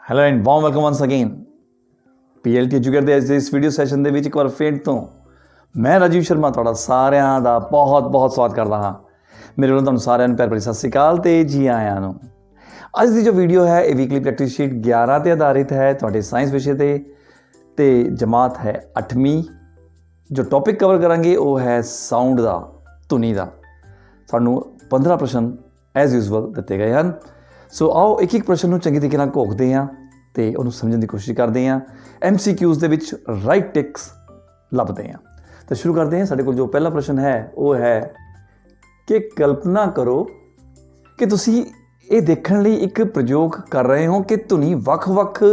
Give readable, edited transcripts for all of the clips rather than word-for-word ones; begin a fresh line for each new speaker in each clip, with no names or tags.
Hello and warm welcome ones again PLT educator ਦੇ ਅੱਜ ਦੇ ਇਸ ਵੀਡੀਓ ਸੈਸ਼ਨ ਦੇ ਵਿੱਚ ਇੱਕ ਵਾਰ ਫੇਰ ਤੋਂ ਮੈਂ ਰਾਜੀਵ ਸ਼ਰਮਾ ਤੁਹਾਡਾ ਸਾਰਿਆਂ ਦਾ ਬਹੁਤ ਸਵਾਗਤ ਕਰਦਾ ਹਾਂ। ਮੇਰੇ ਵੱਲੋਂ ਤੁਹਾਨੂੰ ਸਾਰਿਆਂ ਨੂੰ ਪਿਆਰ ਭਰੀ ਸਤਿ ਸ਼੍ਰੀ ਅਕਾਲ ਤੇ ਜੀ ਆਇਆਂ ਨੂੰ। ਅੱਜ ਦੀ ਜੋ ਵੀਡੀਓ ਹੈ ਇਹ ਵੀਕਲੀ ਪ੍ਰੈਕਟਿਸ ਸ਼ੀਟ 11 ਤੇ ਆਧਾਰਿਤ ਹੈ ਤੁਹਾਡੇ ਸਾਇੰਸ ਵਿਸ਼ੇ ਤੇ ਜਮਾਤ ਹੈ 8ਵੀਂ। ਜੋ ਟੌਪਿਕ ਕਵਰ ਕਰਾਂਗੇ ਉਹ ਹੈ ਸਾਊਂਡ ਦਾ, ਧੁਨੀ ਦਾ। ਸਾਨੂੰ 15 ਪ੍ਰਸ਼ਨ ਐਜ਼ ਯੂਜ਼ੁਅਲ ਦਿੱਤੇ ਗਏ ਹਨ। ਸੋ ਆਓ ਇੱਕ ਪ੍ਰਸ਼ਨ ਨੂੰ ਚੰਗੀ ਤਰੀਕੇ ਨਾਲ ਘੋਖਦੇ ਹਾਂ ਅਤੇ ਉਹਨੂੰ ਸਮਝਣ ਦੀ ਕੋਸ਼ਿਸ਼ ਕਰਦੇ ਹਾਂ। MCQs ਦੇ ਵਿੱਚ ਰਾਈਟ ਟਿਕਸ ਲੱਭਦੇ ਹਾਂ। ਤਾਂ ਸ਼ੁਰੂ ਕਰਦੇ ਹਾਂ। ਸਾਡੇ ਕੋਲ ਜੋ ਪਹਿਲਾ ਪ੍ਰਸ਼ਨ ਹੈ ਉਹ ਹੈ ਕਿ ਕਲਪਨਾ ਕਰੋ ਕਿ ਤੁਸੀਂ ਇਹ ਦੇਖਣ ਲਈ ਇੱਕ ਪ੍ਰਯੋਗ ਕਰ ਰਹੇ ਹੋ ਕਿ ਧੁਨੀ ਵੱਖ-ਵੱਖ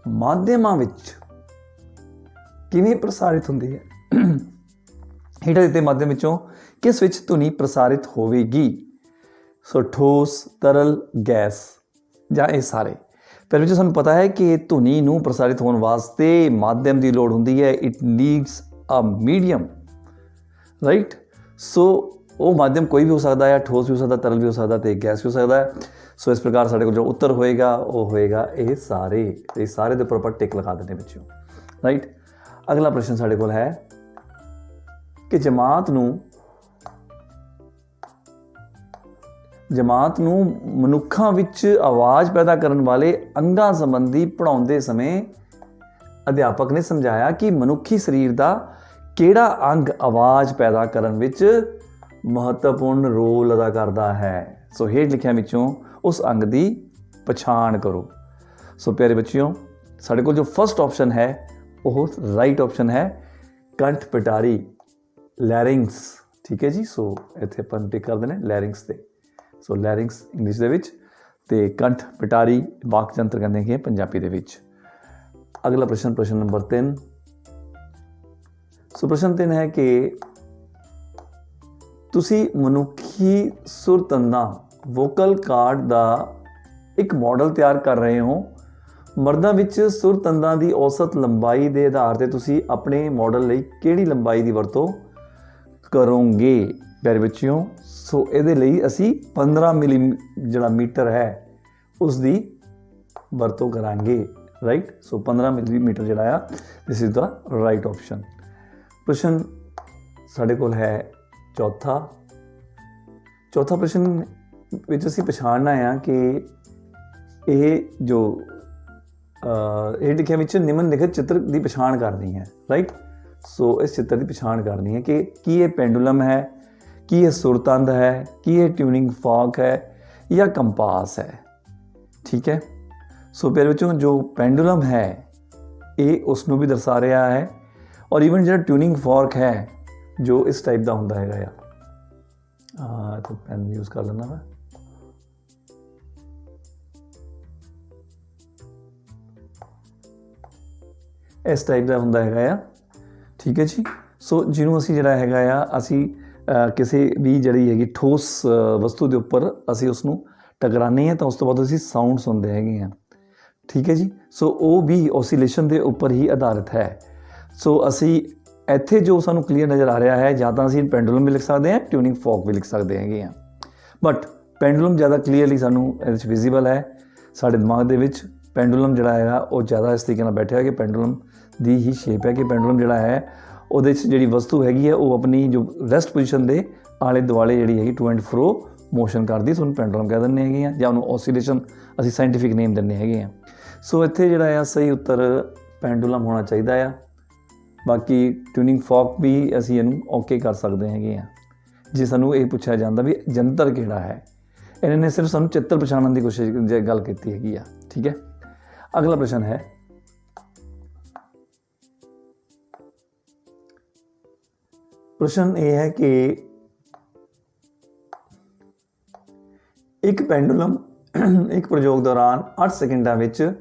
ਮਾਧਿਅਮਾਂ ਵਿੱਚ ਕਿਵੇਂ ਪ੍ਰਸਾਰਿਤ ਹੁੰਦੀ ਹੈ। ਹੇਠਾਂ ਦਿੱਤੇ ਮਾਧਿਅਮ ਵਿੱਚੋਂ ਕਿਸ ਵਿੱਚ ਧੁਨੀ ਪ੍ਰਸਾਰਿਤ ਹੋਵੇਗੀ। ਸੋ ਠੋਸ, ਤਰਲ, ਗੈਸ ਜਾਂ ਇਹ ਸਾਰੇ। ਪਹਿਲੇ ਵਿੱਚ ਸਾਨੂੰ ਪਤਾ ਹੈ ਕਿ ਧੁਨੀ ਨੂੰ ਪ੍ਰਸਾਰਿਤ ਹੋਣ ਵਾਸਤੇ ਮਾਧਿਅਮ ਦੀ ਲੋੜ ਹੁੰਦੀ ਹੈ। It needs a medium, right. So ਉਹ ਮਾਧਿਅਮ ਕੋਈ ਵੀ ਹੋ ਸਕਦਾ ਹੈ, ਠੋਸ ਵੀ ਹੋ ਸਕਦਾ, ਤਰਲ ਵੀ ਹੋ ਸਕਦਾ ਅਤੇ ਗੈਸ ਵੀ ਹੋ ਸਕਦਾ ਹੈ। ਸੋ ਇਸ ਪ੍ਰਕਾਰ ਸਾਡੇ ਕੋਲ ਜੋ ਉੱਤਰ ਹੋਏਗਾ ਉਹ ਹੋਏਗਾ ਇਹ ਸਾਰੇ ਦੇ ਉੱਪਰ ਆਪਾਂ ਟਿਕ ਲਗਾ ਦਿੰਦੇ ਵਿੱਚੋਂ, ਰਾਈਟ। ਅਗਲਾ ਪ੍ਰਸ਼ਨ ਸਾਡੇ ਕੋਲ ਹੈ ਕਿ ਜਮਾਤ ਨੂੰ ਮਨੁੱਖਾਂ ਵਿੱਚ ਆਵਾਜ਼ ਪੈਦਾ ਕਰਨ ਵਾਲੇ ਅੰਗਾਂ ਸੰਬੰਧੀ ਪੜ੍ਹਾਉਂਦੇ ਸਮੇਂ ਅਧਿਆਪਕ ਨੇ ਸਮਝਾਇਆ ਕਿ ਮਨੁੱਖੀ ਸਰੀਰ ਦਾ ਕਿਹੜਾ ਅੰਗ ਆਵਾਜ਼ ਪੈਦਾ ਕਰਨ ਵਿੱਚ ਮਹੱਤਵਪੂਰਨ ਰੋਲ ਅਦਾ ਕਰਦਾ ਹੈ। ਸੋ ਹੇਠ ਲਿਖਿਆਂ ਵਿੱਚੋਂ ਉਸ ਅੰਗ ਦੀ ਪਛਾਣ ਕਰੋ। ਸੋ ਪਿਆਰੇ ਬੱਚਿਓ, ਸਾਡੇ ਕੋਲ ਜੋ ਫਸਟ ਆਪਸ਼ਨ ਹੈ ਉਹ ਰਾਈਟ ਆਪਸ਼ਨ ਹੈ, ਕੰਠ ਪਿਟਾਰੀ, ਲੈਰਿੰਗਸ। ਠੀਕ ਹੈ ਜੀ। ਸੋ ਇੱਥੇ ਆਪਾਂ ਟਿਕ ਕਰਦੇ ਨੇ ਲੈਰਿੰਗਸ 'ਤੇ। ਸੋ ਲੈਰਿੰਗਸ ਇੰਗਲਿਸ਼ ਦੇ ਵਿੱਚ ਅਤੇ ਕੰਠ ਪਿਟਾਰੀ ਵਾਕ ਯੰਤਰ ਕਹਿੰਦੇ ਹੈਗੇ ਪੰਜਾਬੀ ਦੇ ਵਿੱਚ। ਅਗਲਾ ਪ੍ਰਸ਼ਨ ਨੰਬਰ 3। ਸੋ ਪ੍ਰਸ਼ਨ 3 ਹੈ ਕਿ ਤੁਸੀਂ ਮਨੁੱਖੀ ਸੁਰ ਤੰਦਾਂ ਵੋਕਲ ਕਾਰਡ ਦਾ ਇੱਕ ਮਾਡਲ ਤਿਆਰ ਕਰ ਰਹੇ ਹੋ। ਮਰਦਾਂ ਵਿੱਚ ਸੁਰ ਤੰਦਾਂ ਦੀ ਔਸਤ ਲੰਬਾਈ ਦੇ ਆਧਾਰ 'ਤੇ ਤੁਸੀਂ ਆਪਣੇ ਮਾਡਲ ਲਈ ਕਿਹੜੀ ਲੰਬਾਈ ਦੀ ਵਰਤੋਂ ਕਰੋਗੇ ਪਿਆਰੇ ਬੱਚਿਓ। ਸੋ ਇਹਦੇ ਲਈ ਅਸੀਂ 15 ਮਿਲੀਮੀਟਰ ਹੈ ਉਸ ਦੀ ਵਰਤੋਂ ਕਰਾਂਗੇ, ਰਾਈਟ। ਸੋ 15 ਮਿਲੀਮੀਟਰ ਜਿਹੜਾ ਆ this is the right option. ਪ੍ਰਸ਼ਨ ਸਾਡੇ ਕੋਲ ਹੈ ਚੌਥਾ ਪ੍ਰਸ਼ਨ ਵਿੱਚ ਅਸੀਂ ਪਛਾਣਨਾ ਆ ਕਿ ਇਹ ਜੋ ਇਹ ਲਿਖਿਆ ਵਿੱਚ ਨਿਮਨਲਿਖਤ ਚਿੱਤਰ ਦੀ ਪਛਾਣ ਕਰਨੀ ਹੈ, ਰਾਈਟ। ਸੋ ਇਸ ਚਿੱਤਰ ਦੀ ਪਛਾਣ ਕਰਨੀ ਹੈ ਕਿ ਕੀ ਇਹ ਪੈਂਡੂਲਮ ਹੈ, ਕੀ ਇਹ ਸੁਰਤੰਦ ਹੈ, ਕੀ ਇਹ ਟਿਊਨਿੰਗ ਫੋਕ ਹੈ ਜਾਂ ਕੰਪਾਸ ਹੈ। ਠੀਕ ਹੈ। ਸੋ ਪਿਆਰੇ ਬੱਚਿਓ, ਜੋ ਪੈਂਡੂਲਮ ਹੈ ਇਹ ਉਸ ਨੂੰ ਵੀ ਦਰਸਾ ਰਿਹਾ ਹੈ ਔਰ ਈਵਨ ਜਿਹੜਾ ਟਿਊਨਿੰਗ ਫੋਰਕ ਹੈ ਜੋ ਇਸ ਟਾਈਪ ਦਾ ਹੁੰਦਾ ਹੈਗਾ ਆ। ਤਾਂ ਪੈਨ ਯੂਜ਼ ਕਰ ਲੈਂਦਾ ਮੈਂ। ਇਸ ਟਾਈਪ ਦਾ ਹੁੰਦਾ ਹੈਗਾ ਆ। ਠੀਕ ਹੈ ਜੀ। ਸੋ ਜਿਹਨੂੰ ਅਸੀਂ ਜਿਹੜਾ ਹੈਗਾ ਆ ਅਸੀਂ ਕਿਸੇ ਵੀ ਜਿਹੜੀ ਹੈਗੀ ਠੋਸ ਵਸਤੂ ਦੇ ਉੱਪਰ ਅਸੀਂ ਉਸਨੂੰ ਟਕਰਾਉਂਦੇ ਹਾਂ ਤਾਂ ਉਸ ਤੋਂ ਬਾਅਦ ਅਸੀਂ ਸਾਊਂਡ ਸੁਣਦੇ ਹੈਗੇ ਹਾਂ। ਠੀਕ ਹੈ ਜੀ। ਸੋ ਉਹ ਵੀ ਓਸੀਲੇਸ਼ਨ ਦੇ ਉੱਪਰ ਹੀ ਆਧਾਰਿਤ ਹੈ। ਸੋ ਅਸੀਂ ਇੱਥੇ ਜੋ ਸਾਨੂੰ ਕਲੀਅਰ ਨਜ਼ਰ ਆ ਰਿਹਾ ਹੈ, ਜਾਂ ਤਾਂ ਅਸੀਂ ਪੈਂਡੂਲਮ ਵੀ ਲਿਖ ਸਕਦੇ ਹਾਂ, ਟਿਊਨਿੰਗ ਫੋਕ ਵੀ ਲਿਖ ਸਕਦੇ ਹੈਗੇ ਹਾਂ। ਬਟ ਪੈਂਡੂਲਮ ਜ਼ਿਆਦਾ ਕਲੀਅਰਲੀ ਸਾਨੂੰ ਇਹਦੇ ਵਿੱਚ ਵਿਜ਼ੀਬਲ ਹੈ। ਸਾਡੇ ਦਿਮਾਗ ਦੇ ਵਿੱਚ ਪੈਂਡੂਲਮ ਜਿਹੜਾ ਹੈਗਾ ਉਹ ਜ਼ਿਆਦਾ ਇਸ ਤਰੀਕੇ ਨਾਲ ਬੈਠਿਆ ਹੈ ਕਿ ਪੈਂਡੂਲਮ ਦੀ ਹੀ ਸ਼ੇਪ ਹੈ ਕਿ ਪੈਂਡੂਲਮ ਜਿਹੜਾ ਹੈ ਉਹਦੇ 'ਚ ਜਿਹੜੀ ਵਸਤੂ ਹੈਗੀ ਹੈ ਉਹ ਆਪਣੀ ਜੋ ਰੈਸਟ ਪੋਜੀਸ਼ਨ ਦੇ ਆਲੇ ਦੁਆਲੇ ਜਿਹੜੀ ਹੈਗੀ ਟੂ ਐਂਡ ਫਰੋ ਮੋਸ਼ਨ ਕਰਦੀ, ਤੁਹਾਨੂੰ ਪੈਂਡੂਲਮ ਕਹਿ ਦਿੰਦੇ ਹੈਗੇ ਹਾਂ, ਜਾਂ ਉਹਨੂੰ ਓਸੀਲੇਸ਼ਨ ਅਸੀਂ ਸਾਇੰਟੀਫਿਕ ਨੇਮ ਦਿੰਦੇ ਹੈਗੇ ਹਾਂ। ਸੋ ਇੱਥੇ ਜਿਹੜਾ ਆ ਸਹੀ ਉੱਤਰ ਪੈਂਡੂਲਮ ਹੋਣਾ ਚਾਹੀਦਾ ਆ। ਬਾਕੀ ਟਿਊਨਿੰਗ ਫੋਕ ਵੀ ਅਸੀਂ ਇਹਨੂੰ ਓਕੇ ਕਰ ਸਕਦੇ ਹੈਗੇ ਹਾਂ ਜੇ ਸਾਨੂੰ ਇਹ ਪੁੱਛਿਆ ਜਾਂਦਾ ਵੀ ਜੰਤਰ ਕਿਹੜਾ ਹੈ। ਇਹਨਾਂ ਨੇ ਸਿਰਫ ਸਾਨੂੰ ਚਿੱਤਰ ਪਛਾਣਨ ਦੀ ਕੋਸ਼ਿਸ਼ ਗੱਲ ਕੀਤੀ ਹੈਗੀ ਆ। ਠੀਕ ਹੈ। ਅਗਲਾ ਪ੍ਰਸ਼ਨ ਹੈ ਪ੍ਰਸ਼ਨ ਇਹ ਹੈ ਕਿ ਇੱਕ ਪੈਂਡੂਲਮ ਇੱਕ ਪ੍ਰਯੋਗ ਦੌਰਾਨ 8 ਸੈਕਿੰਡਾਂ ਵਿੱਚ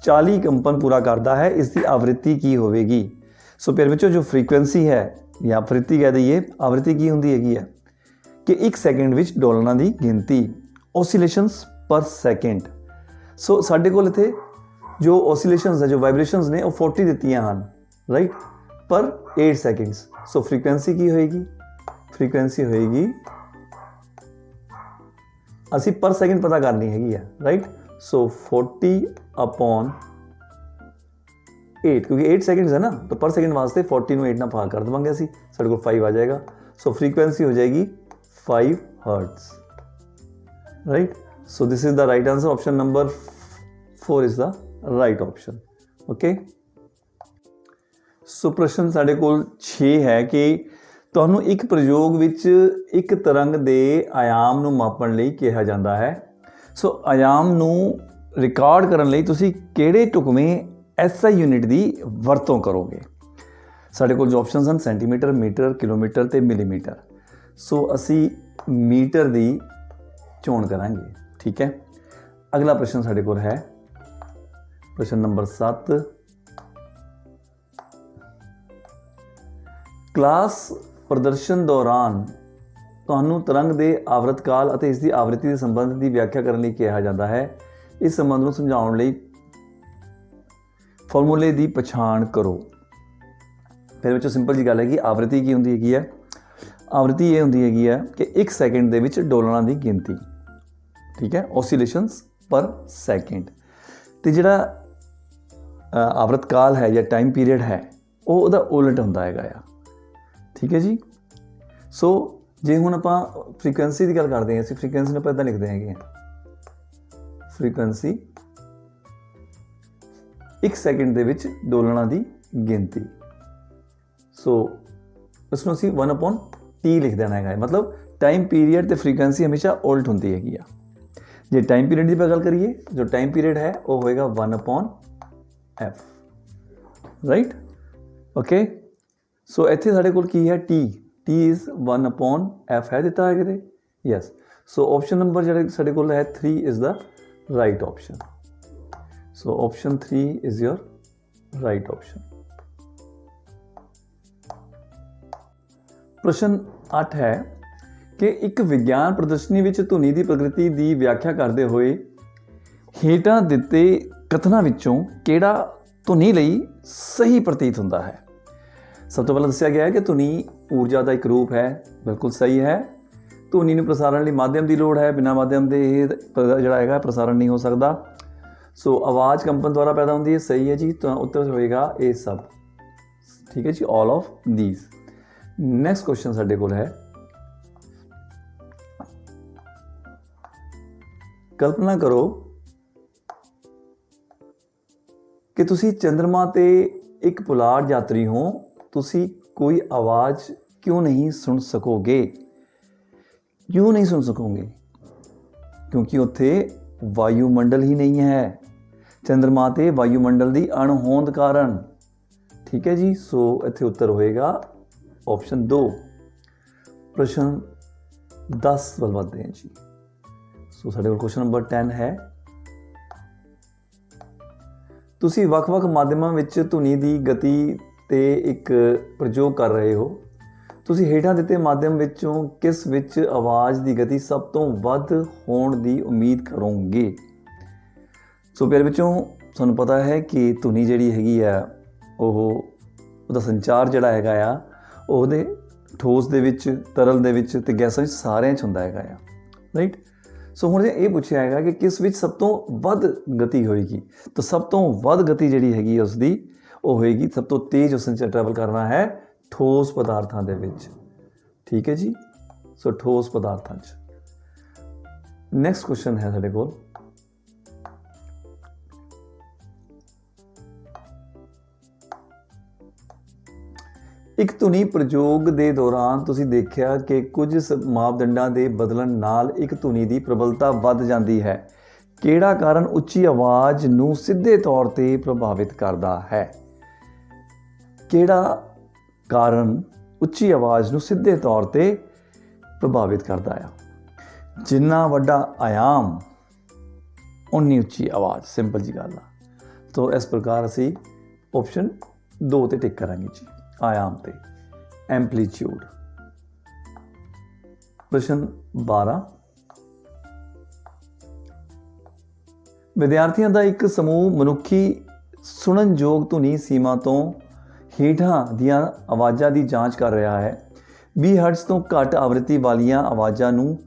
40 ਕੰਪਨ ਪੂਰਾ ਕਰਦਾ ਹੈ। ਇਸ ਦੀ ਆਵਿਰਤੀ ਕੀ ਹੋਵੇਗੀ। ਸੋ ਪਿਆਰੇ ਬੱਚਿਓ, ਜੋ ਫ੍ਰੀਕੁਐਂਸੀ ਹੈ ਜਾਂ ਆਵਿਰਤੀ ਕਹਿ ਦਈਏ, ਆਵਿਰਤੀ ਕੀ ਹੁੰਦੀ ਹੈਗੀ ਹੈ ਕਿ 1 ਸੈਕਿੰਡ ਵਿੱਚ ਡੋਲਨਾਂ ਦੀ ਗਿਣਤੀ, ਓਸੀਲੇਸ਼ਨਸ ਪਰ ਸੈਕਿੰਡ। ਸੋ ਸਾਡੇ ਕੋਲ ਇੱਥੇ ਜੋ ਓਸੀਲੇਸ਼ਨਸ ਹੈ, ਜੋ ਵਾਈਬ੍ਰੇਸ਼ਨਸ ਨੇ ਉਹ 40 ਦਿੱਤੀਆਂ ਹਨ, ਰਾਈਟ, ਪਰ 8 ਸੈਕਿੰਡਸ। ਸੋ ਫ੍ਰੀਕੁਐਂਸੀ ਕੀ ਹੋਏਗੀ, ਫ੍ਰੀਕੁਐਂਸੀ ਹੋਏਗੀ ਅਸੀਂ ਪਰ ਸੈਕਿੰਡ ਪਤਾ ਕਰਨੀ ਹੈਗੀ ਆ, ਰਾਈਟ। सो 40/8 क्योंकि 8 सेकंड्स है ना, तो पर सेकंड वास्ते 40 ਨੂੰ 8 ਨਾਲ ਭਾਗ ਕਰ ਦੇਵਾਂਗੇ ਅਸੀਂ, ਸਾਡੇ ਕੋਲ 5 ਆ ਜਾਏਗਾ। सो फ्रीक्वेंसी हो जाएगी 5 hertz, right. So this is the right answer, option number 4 is the right option. Okay, so प्रश्न साढ़े कोल 6 है कि ਤੁਹਾਨੂੰ ਇੱਕ ਪ੍ਰਯੋਗ ਵਿੱਚ ਇੱਕ ਤਰੰਗ ਦੇ ਆयाम ਨੂੰ ਮਾਪਣ ਲਈ ਕਿਹਾ ਜਾਂਦਾ ਹੈ। ਸੋ ਆयाम ਨੂੰ ਰਿਕਾਰਡ ਕਰਨ ਲਈ ਤੁਸੀਂ ਕਿਹੜੇ ਢੁਕਵੇਂ SI ਯੂਨਿਟ ਦੀ ਵਰਤੋਂ ਕਰੋਗੇ। ਸਾਡੇ ਕੋਲ ਜੋ ਆਪਸ਼ਨਸ ਹਨ ਸੈਂਟੀਮੀਟਰ, ਮੀਟਰ, ਕਿਲੋਮੀਟਰ ਤੇ ਮਿਲੀਮੀਟਰ। ਸੋ ਅਸੀਂ ਮੀਟਰ ਦੀ ਚੋਣ ਕਰਾਂਗੇ, ਠੀਕ ਹੈ। ਅਗਲਾ ਪ੍ਰਸ਼ਨ ਸਾਡੇ ਕੋਲ ਹੈ ਪ੍ਰਸ਼ਨ ਨੰਬਰ 7। ਕਲਾਸ ਪ੍ਰਦਰਸ਼ਨ ਦੌਰਾਨ ਤੁਹਾਨੂੰ ਤਰੰਗ ਦੇ ਆਵਰਤ ਕਾਲ ਅਤੇ ਇਸ ਦੀ ਆਵਰਤੀ ਦੇ ਸੰਬੰਧ ਦੀ ਵਿਆਖਿਆ ਕਰਨ ਲਈ ਕਿਹਾ ਜਾਂਦਾ ਹੈ। ਇਸ ਸੰਬੰਧ ਨੂੰ ਸਮਝਾਉਣ ਲਈ ਫਾਰਮੂਲੇ ਦੀ ਪਛਾਣ ਕਰੋ। ਫਿਰ ਵਿੱਚੋਂ ਸਿੰਪਲ ਜੀ ਗੱਲ ਹੈ ਕਿ ਆਵਰਤੀ ਕੀ ਹੁੰਦੀ ਹੈਗੀ ਹੈ। ਆਵਰਤੀ ਇਹ ਹੁੰਦੀ ਹੈਗੀ ਹੈ ਕਿ 1 ਸੈਕਿੰਡ ਦੇ ਵਿੱਚ ਡੋਲਣਾ ਦੀ ਗਿਣਤੀ, ਠੀਕ ਹੈ, ਓਸੀਲੇਸ਼ਨਸ ਪਰ ਸੈਕਿੰਡ। ਤੇ ਜਿਹੜਾ ਆਵਰਤ ਕਾਲ ਹੈ ਜਾਂ ਟਾਈਮ ਪੀਰੀਅਡ ਹੈ ਉਹ ਉਹਦਾ ਉਲਟ ਹੁੰਦਾ ਹੈਗਾ ਆ, ਠੀਕ ਹੈ ਜੀ। ਸੋ ਜੇ ਹੁਣ ਆਪਾਂ ਫ੍ਰੀਕੁਐਂਸੀ ਦੀ ਗੱਲ ਕਰਦੇ ਹਾਂ, ਅਸੀਂ ਫ੍ਰੀਕੁਐਂਸੀ ਨੂੰ ਆਪਾਂ ਇੱਦਾਂ ਲਿਖਦੇ ਹੈਗੇ, ਫ੍ਰੀਕੁਐਂਸੀ 1 ਸੈਕਿੰਡ ਦੇ ਵਿੱਚ ਡੋਲਣਾ ਦੀ ਗਿਣਤੀ। ਸੋ ਇਸ ਨੂੰ ਅਸੀਂ 1/T ਲਿਖ ਦੇਣਾ ਹੈਗਾ, ਮਤਲਬ ਟਾਈਮ ਪੀਰੀਅਡ ਤੇ ਫ੍ਰੀਕੁਐਂਸੀ ਹਮੇਸ਼ਾ ਉਲਟ ਹੁੰਦੀ ਹੈਗੀ ਆ। ਜੇ ਟਾਈਮ ਪੀਰੀਅਡ ਦੀ ਗੱਲ ਕਰੀਏ, ਜੋ ਟਾਈਮ ਪੀਰੀਅਡ ਹੈ ਉਹ ਹੋਏਗਾ 1/F, ਰਾਈਟ। ਓਕੇ, ਸੋ ਇੱਥੇ ਸਾਡੇ ਕੋਲ ਕੀ ਹੈ T ਇਜ਼ 1/F ਹੈ ਦਿੱਤਾ ਹੈ ਕਿਤੇ, ਯੈਸ। ਸੋ ਆਪਸ਼ਨ ਨੰਬਰ ਜਿਹੜੇ ਸਾਡੇ ਕੋਲ ਹੈ 3 is the right option. So option 3 is your right option. ਪ੍ਰਸ਼ਨ 8 ਹੈ ਕਿ ਇੱਕ ਵਿਗਿਆਨ ਪ੍ਰਦਰਸ਼ਨੀ ਵਿੱਚ ਧੁਨੀ ਦੀ ਪ੍ਰਕਿਰਤੀ ਦੀ ਵਿਆਖਿਆ ਕਰਦੇ ਹੋਏ ਹੇਠਾਂ ਦਿੱਤੇ ਕਥਨਾਂ ਵਿੱਚੋਂ ਕਿਹੜਾ ਧੁਨੀ ਲਈ ਸਹੀ ਪ੍ਰਤੀਤ ਹੁੰਦਾ ਹੈ। ਸਭ ਤੋਂ ਪਹਿਲਾਂ ਦੱਸਿਆ ਗਿਆ ਹੈ ਕਿ ਧੁਨੀ ਊਰਜਾ ਦਾ ਇੱਕ ਰੂਪ ਹੈ, ਬਿਲਕੁਲ ਸਹੀ ਹੈ। ਧੁਨੀ ਨੂੰ ਪ੍ਰਸਾਰਣ ਲਈ ਮਾਧਿਅਮ ਦੀ ਲੋੜ ਹੈ, ਬਿਨਾਂ ਮਾਧਿਅਮ ਦੇ ਇਹ ਜਿਹੜਾ ਹੈਗਾ ਪ੍ਰਸਾਰਣ ਨਹੀਂ ਹੋ ਸਕਦਾ। ਸੋ ਆਵਾਜ਼ ਕੰਪਨ ਦੁਆਰਾ ਪੈਦਾ ਹੁੰਦੀ ਹੈ, ਸਹੀ ਹੈ ਜੀ। ਤਾਂ ਉੱਤਰ ਹੋਏਗਾ ਇਹ ਸਭ, ਠੀਕ ਹੈ ਜੀ, all of these. Next question ਸਾਡੇ ਕੋਲ ਹੈ, ਕਲਪਨਾ ਕਰੋ ਕਿ ਤੁਸੀਂ ਚੰਦਰਮਾ ਤੇ ਇੱਕ ਪੁਲਾੜ ਯਾਤਰੀ ਹੋ। ਤੁਸੀਂ ਕੋਈ ਆਵਾਜ਼ ਕਿਉਂ ਨਹੀਂ ਸੁਣ ਸਕੋਗੇ? ਕਿਉਂ ਨਹੀਂ ਸੁਣ ਸਕੋਗੇ? ਕਿਉਂਕਿ ਉੱਥੇ ਵਾਯੂਮੰਡਲ ਹੀ ਨਹੀਂ ਹੈ। ਚੰਦਰਮਾ ਤੇ ਵਾਯੂਮੰਡਲ ਦੀ ਅਣਹੋਂਦ ਕਾਰਨ, ਠੀਕ ਹੈ ਜੀ। ਸੋ ਇੱਥੇ ਉੱਤਰ ਹੋਏਗਾ ਆਪਸ਼ਨ 2। ਪ੍ਰਸ਼ਨ 10 ਵੱਲ ਵਧਦੇ ਹਾਂ ਜੀ। ਸੋ ਸਾਡੇ ਕੋਲ ਕੁਐਸਚਨ ਨੰਬਰ 10 ਹੈ, ਤੁਸੀਂ ਵੱਖ-ਵੱਖ ਮਾਧਿਅਮਾਂ ਵਿੱਚ ਧੁਨੀ ਦੀ ਗਤੀ ਤੇ ਇੱਕ ਪ੍ਰਯੋਗ ਕਰ ਰਹੇ ਹੋ। ਤੁਸੀਂ ਹੇਠਾਂ ਦਿੱਤੇ ਮਾਧਿਅਮ ਵਿੱਚੋਂ ਕਿਸ ਵਿੱਚ ਆਵਾਜ਼ ਦੀ ਗਤੀ ਸਭ ਤੋਂ ਵੱਧ ਹੋਣ ਦੀ ਉਮੀਦ ਕਰੋਗੇ? ਸੋ ਫਿਰ ਵਿੱਚੋਂ ਤੁਹਾਨੂੰ ਪਤਾ ਹੈ ਕਿ ਧੁਨੀ ਜਿਹੜੀ ਹੈਗੀ ਆ ਉਹਦਾ ਸੰਚਾਰ ਜਿਹੜਾ ਹੈਗਾ ਆ ਉਹਦੇ ਠੋਸ ਦੇ ਵਿੱਚ, ਤਰਲ ਦੇ ਵਿੱਚ ਤੇ ਗੈਸਾਂ ਵਿੱਚ ਸਾਰਿਆਂ 'ਚ ਹੁੰਦਾ ਹੈਗਾ ਆ, ਰਾਈਟ। ਸੋ ਹੁਣ ਜੇ ਇਹ ਪੁੱਛਿਆ ਹੈਗਾ ਕਿ ਕਿਸ ਵਿੱਚ ਸਭ ਤੋਂ ਵੱਧ ਗਤੀ ਹੋਏਗੀ, ਤਾਂ ਸਭ ਤੋਂ ਵੱਧ ਗਤੀ ਜਿਹੜੀ ਹੈਗੀ ਉਸਦੀ ਉਹ ਹੋਏਗੀ, ਸਭ ਤੋਂ ਤੇਜ਼ ਉਸ ਨੇ ਟਰੈਵਲ ਕਰਨਾ ਹੈ ਠੋਸ ਪਦਾਰਥਾਂ ਦੇ ਵਿੱਚ, ਠੀਕ ਹੈ ਜੀ। ਸੋ ਠੋਸ ਪਦਾਰਥਾਂ 'ਚ। ਨੈਕਸਟ ਕੁਐਸਚਨ ਹੈ ਸਾਡੇ ਕੋਲ, ਇੱਕ ਧੁਨੀ ਪ੍ਰਯੋਗ ਦੇ ਦੌਰਾਨ ਤੁਸੀਂ ਦੇਖਿਆ ਕਿ ਕੁਝ ਮਾਪਦੰਡਾਂ ਦੇ ਬਦਲਣ ਨਾਲ ਇੱਕ ਧੁਨੀ ਦੀ ਪ੍ਰਬਲਤਾ ਵੱਧ ਜਾਂਦੀ ਹੈ। ਕਿਹੜਾ ਕਾਰਨ ਉੱਚੀ ਆਵਾਜ਼ ਨੂੰ ਸਿੱਧੇ ਤੌਰ ਤੇ ਪ੍ਰਭਾਵਿਤ ਕਰਦਾ ਹੈ? ਕਿਹੜਾ ਕਾਰਨ ਉੱਚੀ ਆਵਾਜ਼ ਨੂੰ ਸਿੱਧੇ ਤੌਰ ਤੇ ਪ੍ਰਭਾਵਿਤ ਕਰਦਾ ਹੈ? ਜਿੰਨਾ ਵੱਡਾ ਆयाम ਉਨੀ ਉੱਚੀ ਆਵਾਜ਼, ਸਿੰਪਲ ਜੀ ਗੱਲ ਆ। ਤਾਂ ਇਸ ਪ੍ਰਕਾਰ ਅਸੀਂ ਆਪਸ਼ਨ 2 ਤੇ ਟਿਕ ਕਰਾਂਗੇ ਜੀ, ਆयाम ਤੇ ਐਂਪਲੀਟਿਊਡ। ਪ੍ਰਸ਼ਨ 12, ਵਿਦਿਆਰਥੀਆਂ ਦਾ ਇੱਕ ਸਮੂਹ ਮਨੁੱਖੀ ਸੁਣਨਯੋਗ ਧੁਨੀ ਸੀਮਾ ਤੋਂ ਹੇਠਾਂ ਦੀਆਂ ਆਵਾਜ਼ਾਂ ਦੀ ਜਾਂਚ ਕਰ ਰਿਹਾ ਹੈ। 20 ਹਰਟਜ਼ ਤੋਂ ਘੱਟ ਆਵਰਤੀ ਵਾਲੀਆਂ ਆਵਾਜ਼ਾਂ ਨੂੰ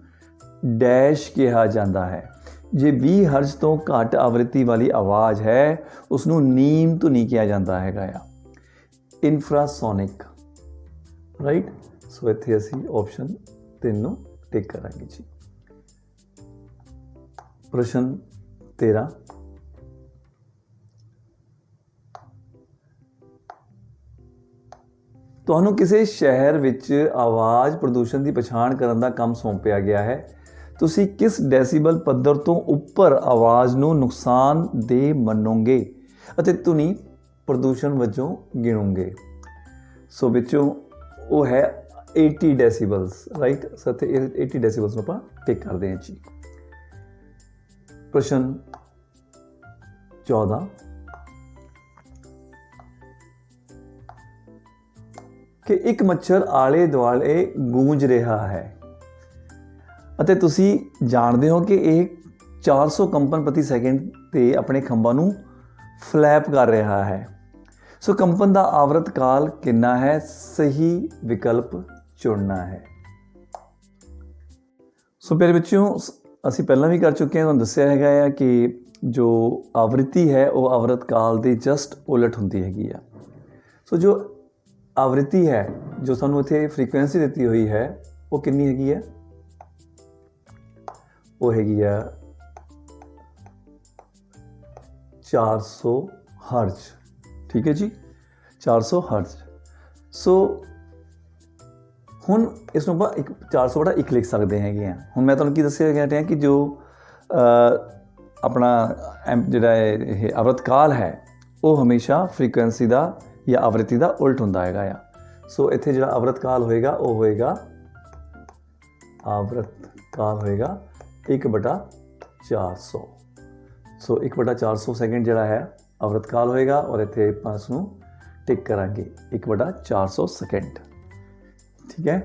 ਡੈਸ਼ ਕਿਹਾ ਜਾਂਦਾ ਹੈ। ਜੇ 20 ਹਰਜ਼ ਤੋਂ ਘੱਟ ਆਵਰਤੀ ਵਾਲੀ ਆਵਾਜ਼ ਹੈ ਉਸ ਨੂੰ ਨੀਮ ਧੁਨੀ ਕਿਹਾ ਜਾਂਦਾ ਹੈਗਾ ਆ, ਇਨਫਰਾਸੋਨਿਕ, ਰਾਈਟ। ਸੋ ਇੱਥੇ ਅਸੀਂ ਆਪਸ਼ਨ 3 ਨੂੰ ਟਿਕ ਕਰਾਂਗੇ ਜੀ। ਪ੍ਰਸ਼ਨ 13, ਤੁਹਾਨੂੰ ਕਿਸੇ ਸ਼ਹਿਰ ਵਿੱਚ ਆਵਾਜ਼ ਪ੍ਰਦੂਸ਼ਣ ਦੀ ਪਛਾਣ ਕਰਨ ਦਾ ਕੰਮ ਸੌਂਪਿਆ ਗਿਆ ਹੈ। ਤੁਸੀਂ ਕਿਸ ਡੈਸੀਬਲ ਪੱਧਰ ਤੋਂ ਉੱਪਰ ਆਵਾਜ਼ ਨੂੰ ਨੁਕਸਾਨਦੇਹ ਮੰਨੋਗੇ ਅਤੇ ਧੁਨੀ ਪ੍ਰਦੂਸ਼ਣ ਵਜੋਂ ਗਿਣੋਗੇ। ਸੋ ਵਿੱਚੋਂ ਉਹ ਹੈ 80 ਡੈਸੀਬਲਸ, ਰਾਈਟ। ਸੋ ਇੱਥੇ 80 ਡੈਸੀਬਲਸ ਨੂੰ ਆਪਾਂ ਟਿਕ ਕਰਦੇ ਹਾਂ ਜੀ। ਪ੍ਰਸ਼ਨ 14, ਕਿ ਇੱਕ ਮੱਛਰ ਆਲੇ ਦੁਆਲੇ ਗੂੰਜ ਰਿਹਾ ਹੈ ਅਤੇ ਤੁਸੀਂ ਜਾਣਦੇ ਹੋ ਕਿ ਇਹ 400 ਕੰਪਨ ਪ੍ਰਤੀ ਸੈਕਿੰਡ ਤੇ ਆਪਣੇ ਖੰਭਾਂ ਨੂੰ ਫਲੈਪ ਕਰ ਰਿਹਾ ਹੈ। ਸੋ ਕੰਪਨ ਦਾ ਆਵਰਤ ਕਾਲ ਕਿੰਨਾ ਹੈ? ਸਹੀ ਵਿਕਲਪ ਚੁਣਨਾ ਹੈ। ਸੋ ਪਿਆਰੇ ਬੱਚਿਓ, ਅਸੀਂ ਪਹਿਲਾਂ ਵੀ ਕਰ ਚੁੱਕੇ ਹਾਂ, ਤੁਹਾਨੂੰ ਦੱਸਿਆ ਹੈਗਾ ਆ ਕਿ ਜੋ ਆਵਰਤੀ ਹੈ ਉਹ ਆਵਰਤ ਕਾਲ ਦੇ ਜਸਟ ਉਲਟ ਹੁੰਦੀ ਹੈਗੀ ਆ। ਸੋ ਜੋ ਆਵਰਤੀ ਹੈ, ਜੋ ਸਾਨੂੰ ਇੱਥੇ ਫ੍ਰੀਕੁਐਂਸੀ ਦਿੱਤੀ ਹੋਈ ਹੈ, ਉਹ ਕਿੰਨੀ ਹੈਗੀ ਹੈ? ਉਹ ਹੈਗੀ ਆ 400 ਹਰਜ਼, ਠੀਕ ਹੈ ਜੀ, 400 ਹਰਜ਼। ਸੋ ਹੁਣ ਇਸ ਨੂੰ ਆਪਾਂ 400/1 ਲਿਖ ਸਕਦੇ ਹੈਗੇ ਆ। ਹੁਣ ਮੈਂ ਤੁਹਾਨੂੰ ਕੀ ਦੱਸਿਆ ਗਿਆ ਕਿ ਜੋ ਆਪਣਾ ਜਿਹੜਾ ਇਹ ਆਵਰਤ ਕਾਲ ਹੈ ਉਹ ਹਮੇਸ਼ਾ ਫ੍ਰੀਕੁਐਂਸੀ ਦਾ ਜਾਂ ਆਵਰਤੀ ਦਾ ਉਲਟ ਹੁੰਦਾ ਹੈਗਾ ਆ। ਸੋ ਇੱਥੇ ਜਿਹੜਾ ਆਵਰਤ ਕਾਲ ਹੋਏਗਾ ਉਹ ਹੋਏਗਾ 1/400। ਸੋ 1/400 ਸੈਕਿੰਡ ਜਿਹੜਾ ਹੈ ਆਵਰਤ ਕਾਲ ਹੋਏਗਾ ਔਰ ਇੱਥੇ ਆਪਾਂ ਇਸ ਨੂੰ ਟਿਕ ਕਰਾਂਗੇ 1/400 ਸੈਕਿੰਡ, ਠੀਕ ਹੈ।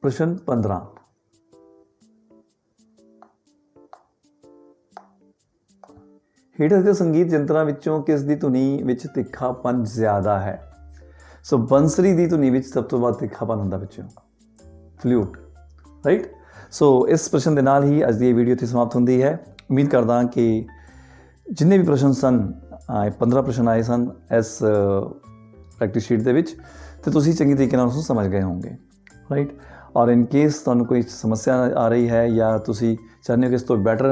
ਪ੍ਰਸ਼ਨ 15, ਹੇਠ ਦੇ ਸੰਗੀਤ ਯੰਤਰਾਂ ਵਿੱਚੋਂ ਕਿਸ ਦੀ ਧੁਨੀ ਵਿੱਚ ਤਿੱਖਾਪਨ ਜ਼ਿਆਦਾ ਹੈ? ਸੋ ਬੰਸਰੀ ਦੀ ਧੁਨੀ ਵਿੱਚ ਸਭ ਤੋਂ ਵੱਧ ਤਿੱਖਾਪਨ ਹੁੰਦਾ ਬੱਚਿਓ, ਫਲੂਟ, ਰਾਈਟ। ਸੋ ਇਸ ਪ੍ਰਸ਼ਨ ਦੇ ਨਾਲ ਹੀ ਅੱਜ ਦੀ ਇਹ ਵੀਡੀਓ ਇੱਥੇ ਸਮਾਪਤ ਹੁੰਦੀ ਹੈ। ਉਮੀਦ ਕਰਦਾ ਕਿ ਜਿੰਨੇ ਵੀ ਪ੍ਰਸ਼ਨ ਸਨ, 15 ਪ੍ਰਸ਼ਨ ਆਏ ਸਨ ਇਸ ਪ੍ਰੈਕਟਿਸ ਸ਼ੀਟ ਦੇ ਵਿੱਚ, ਤੇ ਤੁਸੀਂ ਚੰਗੀ ਤਰੀਕੇ ਨਾਲ ਉਸ ਨੂੰ ਸਮਝ ਗਏ ਹੋਵੋਗੇ, ਰਾਈਟ। ਔਰ ਇਨ ਕੇਸ ਤੁਹਾਨੂੰ ਕੋਈ ਸਮੱਸਿਆ ਆ ਰਹੀ ਹੈ ਜਾਂ ਤੁਸੀਂ ਚਾਹੁੰਦੇ ਹੋ ਕਿ ਇਸ ਤੋਂ ਬੈਟਰ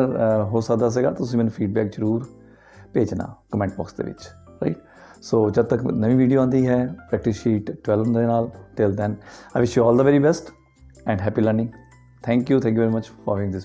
ਹੋ ਸਕਦਾ ਸੀਗਾ, ਤੁਸੀਂ ਮੈਨੂੰ ਫੀਡਬੈਕ ਜ਼ਰੂਰ ਭੇਜਣਾ ਕਮੈਂਟ ਬਾਕਸ ਦੇ ਵਿੱਚ, ਰਾਈਟ। ਸੋ ਜਦ ਤੱਕ ਨਵੀਂ ਵੀਡੀਓ ਆਉਂਦੀ ਹੈ ਪ੍ਰੈਕਟਿਸ ਸ਼ੀਟ 12 ਦੇ ਨਾਲ, till then I wish you all the very best and happy learning. Thank you very much for watching this.